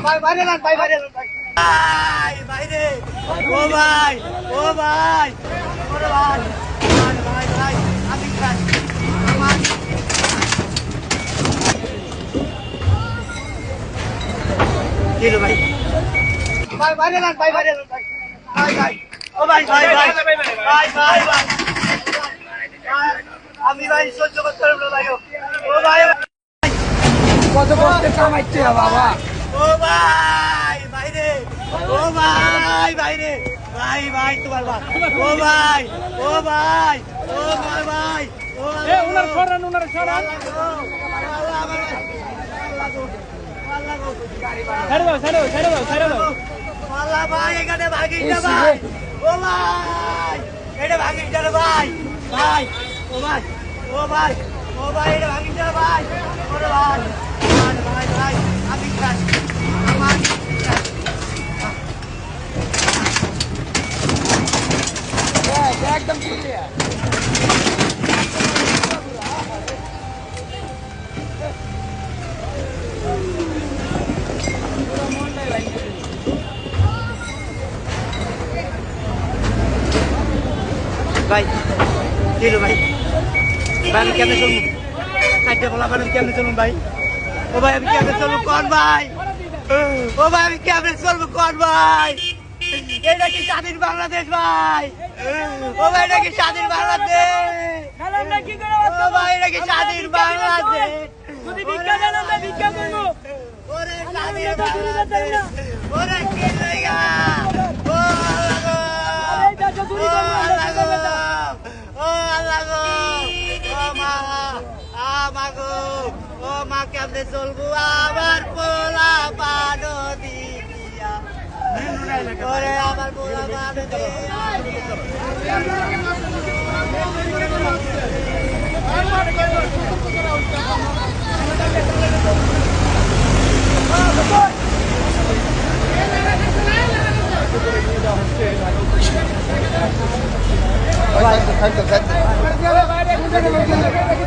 ভাই বাইরে যান ভাই বাইরে যান ভাই বাইরে ও ভাই ও ভাই ওরে ভাই ভাই ভাই আমি খাই আমার কিলো ভাই ভাই বাইরে যান ভাই বাইরে যান ভাই ভাই ভাই ও ভাই ভাই ভাই ভাই ভাই ভাই আমি ভাই সহ্য করতে পারবো ভাই ও ভাই কত কষ্টে কামাইছে বাবা। ও ভাই বাইরে ও ভাই বাইরে ভাই ভাই তোমার ভাই ও ভাই ও ভাই ও ভাই ভাই ও উনার সরান উনার সরান ছেড়ে দাও ছেড়ে দাও ছেড়ে দাও ছেড়ে দাও। আল্লাহ ভাই এখানে ভাগিস না ভাই ও ভাই এটা ভাগিস না ভাই ভাই ও ভাই ও ভাই ও ভাই এটা ভাগিস না ভাই ওরে ভাই ভাই ভাই আমি খাই আমার একদম ক্লিয়ার। ভাই কিলো ভাই ভাই আমি কেমনে চলবো কাজটা বলা আমি কেমনে চলুন ভাই ও ভাই আমি কেমনে চলবো কোন ভাই ও ভাই আমি কেমনে চলবো কোন ভাই এটা কি স্বাধীন বাংলাদেশ ভাই ও ভাই এটা কি স্বাধীন বাংলাদেশ ও ভাই এটা কি স্বাধীন বাংলাদেশ যদি ভিক্ষা দেন আমরা ভিক্ষা করবো। ওরে স্বাধীন বাংলাদেশ ওরে কি জায়গা ও আল্লাহ গো ও আল্লাহ গো ও মা আমাগো ও মা কেমনে চলবো আমার পোলা পানো দিয়া ওরে আমার পোলা পানো বাইরে